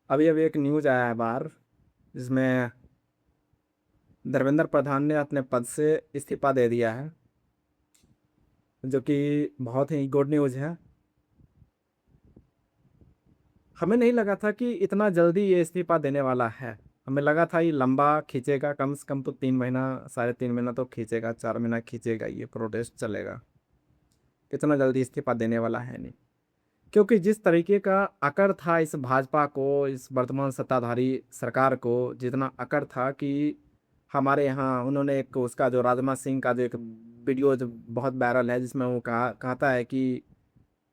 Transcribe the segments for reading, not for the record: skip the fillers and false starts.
अभी अभी एक न्यूज आया है बाहर, जिसमें धर्मेंद्र प्रधान ने अपने पद से इस्तीफा दे दिया है, जो कि बहुत ही गुड न्यूज है। हमें नहीं लगा था कि इतना जल्दी ये इस्तीफा देने वाला है। हमें लगा था ये लंबा खींचेगा, कम से कम तो 3 महीना, 3.5 महीना तो खींचेगा, 4 महीना खींचेगा, ये प्रोटेस्ट चलेगा। इतना जल्दी इस्तीफा देने वाला है नहीं, क्योंकि जिस तरीके का अकड़ था इस भाजपा को, इस वर्तमान सत्ताधारी सरकार को, जितना अकड़ था कि हमारे यहाँ उन्होंने एक उसका जो राजनाथ सिंह का जो एक वीडियो जो बहुत वायरल है, जिसमें वो कहता है कि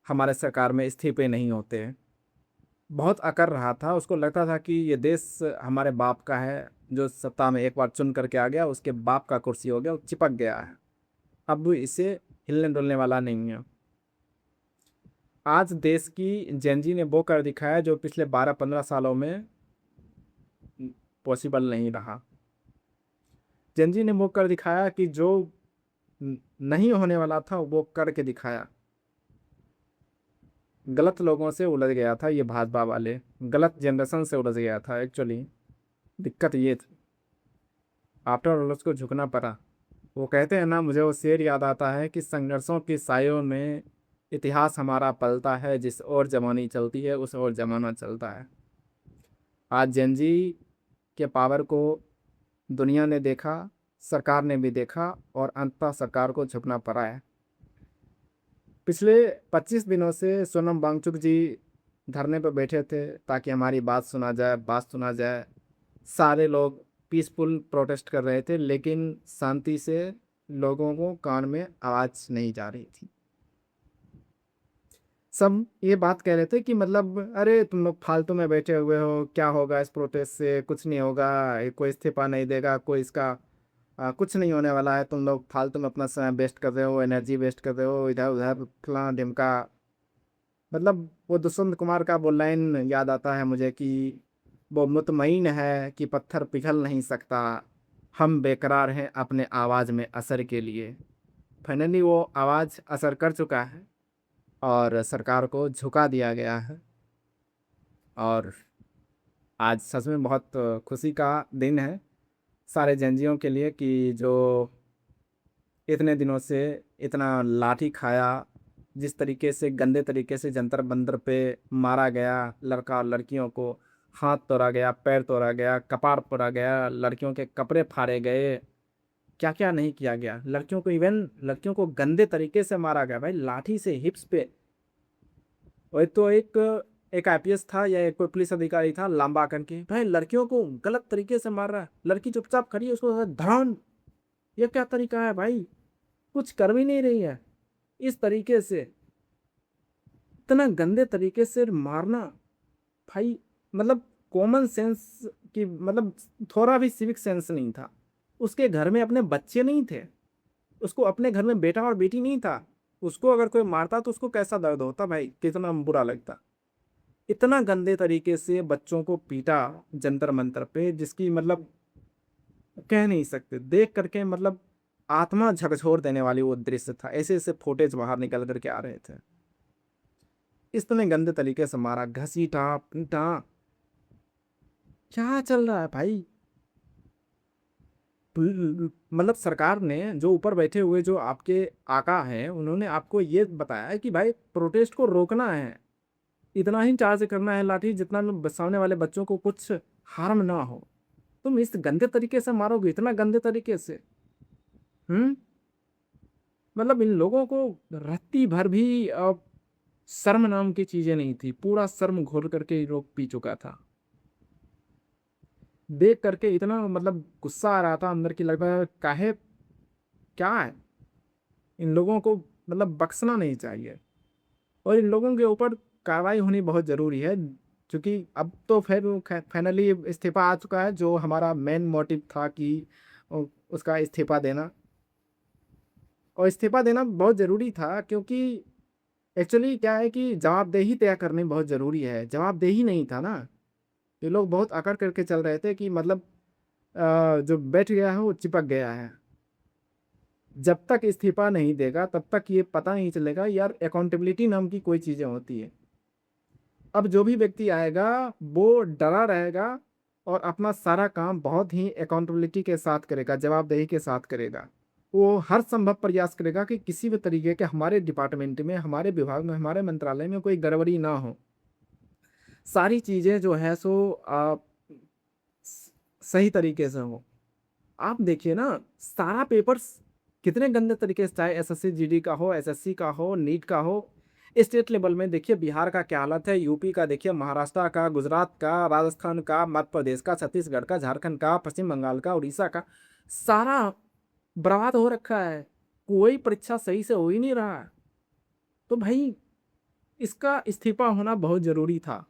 हमारे सरकार में इस्तीफे नहीं होते हैं। बहुत अकड़ रहा था, उसको लगता था कि ये देश हमारे बाप का है, जो सत्ता में एक बार चुन करके आ गया, उसके बाप का कुर्सी हो गया, वो चिपक गया है। अब इसे हिलने डुलने वाला नहीं है। आज देश की जेनजी ने वो कर दिखाया जो पिछले 12-15 सालों में पॉसिबल नहीं रहा। जेनजी ने वो कर दिखाया कि जो नहीं होने वाला था वो करके दिखाया। गलत लोगों से उलझ गया था ये भाजपा वाले, गलत जनरेशन से उलझ गया था एक्चुअली। दिक्कत ये थी, आफ्टर ऑल उसको झुकना पड़ा। वो कहते हैं ना, मुझे वो शेर याद आता है कि संघर्षों की सायों में इतिहास हमारा पलता है, जिस ओर जमानी चलती है उस ओर जमाना चलता है। आज जेनजी के पावर को दुनिया ने देखा, सरकार ने भी देखा, और अंततः सरकार को झुकना पड़ा है। पिछले 25 दिनों से सोनम वांगचुक जी धरने पर बैठे थे ताकि हमारी बात सुना जाए, बात सुना जाए। सारे लोग पीसफुल प्रोटेस्ट कर रहे थे, लेकिन शांति से लोगों को कान में आवाज नहीं जा रही थी। सब ये बात कह रहे थे कि मतलब अरे तुम लोग फालतू में बैठे हुए हो, क्या होगा इस प्रोटेस्ट से, कुछ नहीं होगा, ये कोई इस्तीफा नहीं देगा, कोई इसका कुछ नहीं होने वाला है, तुम लोग फालतू में अपना समय वेस्ट कर रहे हो, एनर्जी वेस्ट कर रहे हो, इधर उधर फलाना ढिमका। मतलब वो दुष्यंत कुमार का वो लाइन याद आता है मुझे कि वो मुतमईन है कि पत्थर पिघल नहीं सकता, हम बेकरार हैं अपने आवाज़ में असर के लिए। फाइनली वो आवाज़ असर कर चुका है और सरकार को झुका दिया गया है। और आज सच में बहुत खुशी का दिन है सारे जंजियों के लिए कि जो इतने दिनों से इतना लाठी खाया, जिस तरीके से गंदे तरीके से जंतर मंतर पे मारा गया लड़का और लड़कियों को, हाथ तोड़ा गया, पैर तोड़ा गया, कपार फोड़ा गया, लड़कियों के कपड़े फाड़े गए, क्या क्या नहीं किया गया लड़कियों को, इवन लड़कियों को गंदे तरीके से मारा गया भाई, लाठी से हिप्स पे। वही तो एक आईपीएस था या एक कोई पुलिस अधिकारी था लंबा करके, भाई लड़कियों को गलत तरीके से मार रहा है, लड़की चुपचाप खड़ी है, उसको धड़ाम। ये क्या तरीका है भाई, कुछ कर भी नहीं रही है, इस तरीके से इतना गंदे तरीके से मारना। भाई मतलब कॉमन सेंस की मतलब थोड़ा भी सिविक सेंस नहीं था। उसके घर में अपने बच्चे नहीं थे, उसको अपने घर में बेटा और बेटी नहीं था, उसको अगर कोई मारता तो उसको कैसा दर्द होता भाई, कितना बुरा लगता। इतना गंदे तरीके से बच्चों को पीटा जंतर मंतर पे, जिसकी मतलब कह नहीं सकते, देख करके मतलब आत्मा झकझोर देने वाली वो दृश्य था। ऐसे ऐसे फुटेज बाहर निकल करके आ रहे थे, इस तरह गंदे तरीके से मारा, घसीटा पीटा। क्या चल रहा है भाई। मतलब सरकार ने जो ऊपर बैठे हुए जो आपके आका हैं, उन्होंने आपको ये बताया है कि भाई प्रोटेस्ट को रोकना है, इतना ही चार्ज करना है लाठी जितना सामने वाले बच्चों को कुछ हार्म ना हो। तुम इस गंदे तरीके से मारोगे, इतना गंदे तरीके से। हम्म। मतलब इन लोगों को रत्ती भर भी शर्म नाम की चीजें नहीं थी, पूरा शर्म घोल करके ये लोग पी चुका था। देख करके इतना मतलब गुस्सा आ रहा था अंदर की, लगता है काहे, क्या है इन लोगों को, मतलब बख्शना नहीं चाहिए। और इन लोगों के ऊपर कार्रवाई होनी बहुत ज़रूरी है, क्योंकि अब तो फिर फाइनली इस्तीफा आ चुका है, जो हमारा मेन मोटिव था कि उसका इस्तीफा देना। और इस्तीफा देना बहुत ज़रूरी था, क्योंकि एक्चुअली क्या है कि जवाबदेही तय करनी बहुत ज़रूरी है, जवाबदेही नहीं था ना। ये लोग बहुत अकड़ करके चल रहे थे कि मतलब जो बैठ गया है वो चिपक गया है। जब तक इस्तीफा नहीं देगा तब तक ये पता नहीं चलेगा यार, अकाउंटेबिलिटी नाम की कोई चीज़ें होती है। अब जो भी व्यक्ति आएगा वो डरा रहेगा और अपना सारा काम बहुत ही अकाउंटेबिलिटी के साथ करेगा, जवाबदेही के साथ करेगा। वो हर संभव प्रयास करेगा कि किसी भी तरीके के हमारे डिपार्टमेंट में, हमारे विभाग में, हमारे मंत्रालय में कोई गड़बड़ी ना हो। सारी चीज़ें जो है सो सही तरीके से हो। आप देखिए ना, सारा पेपर्स कितने गंदे तरीके से, चाहे एसएससी जीडी का हो, एसएससी का हो, नीट का हो, स्टेट लेवल में देखिए बिहार का क्या हालत है, यूपी का देखिए, महाराष्ट्र का, गुजरात का, राजस्थान का, मध्य प्रदेश का, छत्तीसगढ़ का, झारखंड का, पश्चिम बंगाल का, उड़ीसा का, सारा बर्बाद हो रखा है। कोई परीक्षा सही से हो ही नहीं रहा है। तो भाई इसका इस्तीफा होना बहुत जरूरी था।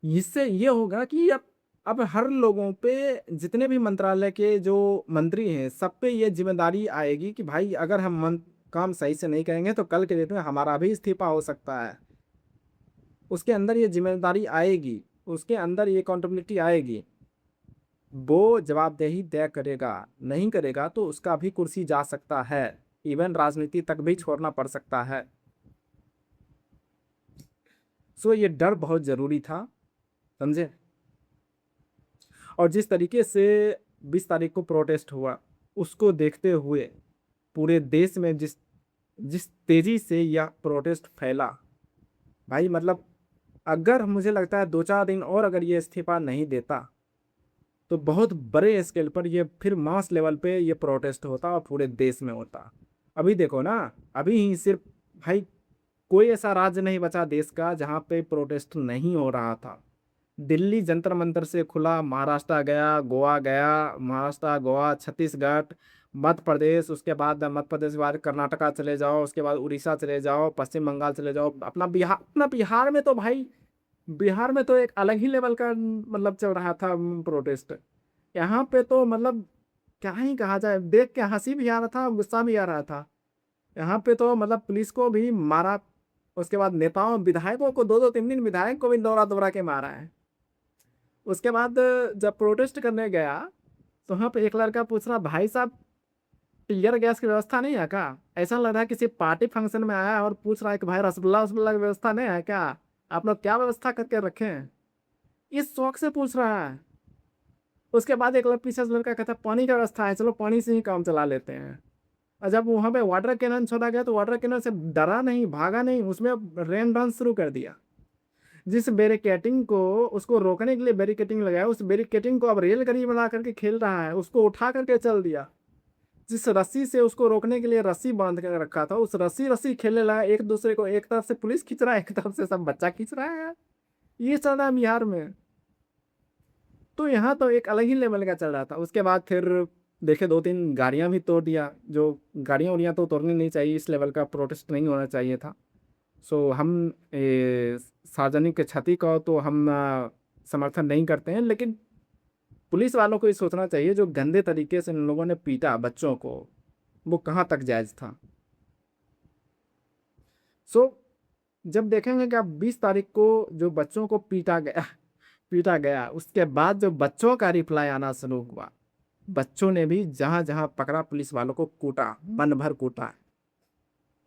इससे ये होगा कि अब हर लोगों पे, जितने भी मंत्रालय के जो मंत्री हैं, सब पे ये जिम्मेदारी आएगी कि भाई अगर हम काम सही से नहीं करेंगे तो कल के डेट में हमारा भी इस्तीफा हो सकता है। उसके अंदर ये जिम्मेदारी आएगी, उसके अंदर ये अकाउंटेबिलिटी आएगी। वो जवाबदेही तय करेगा, नहीं करेगा तो उसका भी कुर्सी जा सकता है, इवन राजनीति तक भी छोड़ना पड़ सकता है। सो ये डर बहुत जरूरी था, समझे। और जिस तरीके से 20 तारीख को प्रोटेस्ट हुआ, उसको देखते हुए पूरे देश में जिस जिस तेजी से यह प्रोटेस्ट फैला, भाई मतलब अगर मुझे लगता है 2-4 दिन और अगर ये इस्तीफा नहीं देता तो बहुत बड़े स्केल पर ये फिर मास लेवल पे ये प्रोटेस्ट होता और पूरे देश में होता। अभी देखो ना, अभी ही सिर्फ भाई कोई ऐसा राज्य नहीं बचा देश का जहाँ पे प्रोटेस्ट नहीं हो रहा था। दिल्ली जंतर मंतर से खुला, महाराष्ट्र गया, गोवा गया, महाराष्ट्र, गोवा, छत्तीसगढ़, मध्य प्रदेश, उसके बाद मध्य प्रदेश के बाद कर्नाटका चले जाओ, उसके बाद उड़ीसा चले जाओ, पश्चिम बंगाल चले जाओ, अपना बिहार में तो भाई, बिहार में तो एक अलग ही लेवल का मतलब चल रहा था प्रोटेस्ट। यहाँ पे तो मतलब क्या ही कहा जाए, देख के हंसी भी आ रहा था, गुस्सा भी आ रहा था। यहाँ पे तो मतलब पुलिस को भी मारा, उसके बाद नेताओं, विधायकों को, 2-2 3 दिन विधायक को भी दौड़ा दौड़ा के मारा है। उसके बाद जब प्रोटेस्ट करने गया तो वहाँ पे एक लड़का पूछ रहा, भाई साहब टीयर गैस की व्यवस्था नहीं है क्या? ऐसा लग रहा है किसी पार्टी फंक्शन में आया है और पूछ रहा है कि भाई रसगुल्ला वसगुल्ला की व्यवस्था नहीं है क्या? आप लोग क्या व्यवस्था करके रखे हैं? इस शौक से पूछ रहा है। उसके बाद एक पीछे से लड़का कहता पानी की व्यवस्था है, चलो पानी से ही काम चला लेते हैं। और जब वहाँ पे वाटर कैनन छोड़ा गया तो वाटर कैनन से डरा नहीं, भागा नहीं, उसमें रेन डांस शुरू कर दिया। जिस बैरिकेटिंग को, उसको रोकने के लिए बैरिकेटिंग लगाया, उस बैरिकेटिंग को अब रेलगाड़ी बना करके खेल रहा है, उसको उठा करके चल दिया। जिस रस्सी से उसको रोकने के लिए रस्सी बांध कर रखा था, उस रस्सी रस्सी खेलने लगा, एक दूसरे को, एक तरफ से पुलिस खींच रहा है, एक तरफ से सब बच्चा खींच रहा है यार। ये चल रहा है बिहार में। तो यहाँ तो एक अलग ही लेवल का चल रहा था। उसके बाद फिर देखे 2-3 गाड़ियां भी तोड़ दिया, जो गाड़ियां उड़ियां तो तोड़नी नहीं चाहिए, इस लेवल का प्रोटेस्ट नहीं होना चाहिए था। सो हम सार्वजनिक क्षति का तो हम समर्थन नहीं करते हैं, लेकिन पुलिस वालों को ये सोचना चाहिए जो गंदे तरीके से इन लोगों ने पीटा बच्चों को, वो कहाँ तक जायज था। सो जब देखेंगे कि अब 20 तारीख को जो बच्चों को पीटा गया, उसके बाद जो बच्चों का रिप्लाई आना शुरू हुआ, बच्चों ने भी जहां जहां पकड़ा पुलिस वालों को कूटा, मन भर कूटा।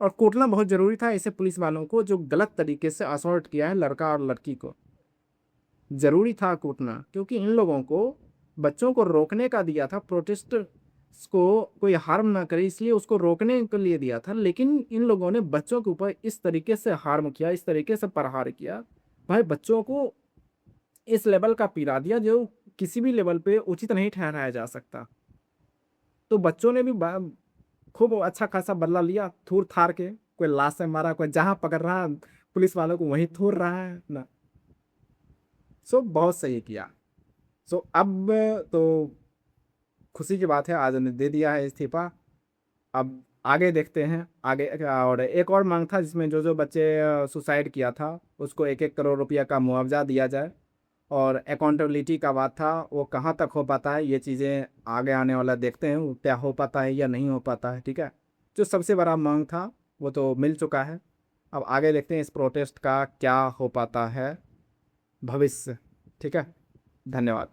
और कूटना बहुत जरूरी था ऐसे पुलिस वालों को जो गलत तरीके से असॉल्ट किया है लड़का और लड़की को। जरूरी था कूटना, क्योंकि इन लोगों को, बच्चों को रोकने का दिया था, प्रोटेस्ट को कोई हार्म ना करे इसलिए उसको रोकने के लिए दिया था, लेकिन इन लोगों ने बच्चों के ऊपर इस तरीके से हार्म किया, इस तरीके से प्रहार किया। भाई बच्चों को इस लेवल का पीड़ा दिया जो किसी भी लेवल पे उचित नहीं ठहराया जा सकता। तो बच्चों ने भी खूब अच्छा खासा बदला लिया, थूर थार के, कोई लाश से मारा, कोई जहां पकड़ रहा पुलिस वालों को वहीं थूर रहा है ना। सो बहुत सही किया। सो अब तो खुशी की बात है, आज ने दे दिया है इस्तीफा। अब आगे देखते हैं आगे। और एक और मांग था जिसमें जो जो बच्चे सुसाइड किया था उसको 1-1 करोड़ रुपया का मुआवजा दिया जाए। और अकाउंटेबिलिटी का बात था, वो कहाँ तक हो पाता है, ये चीज़ें आगे आने वाला देखते हैं, वो क्या हो पाता है या नहीं हो पाता है। ठीक है, जो सबसे बड़ा मांग था वो तो मिल चुका है। अब आगे देखते हैं इस प्रोटेस्ट का क्या हो पाता है भविष्य। ठीक है, धन्यवाद।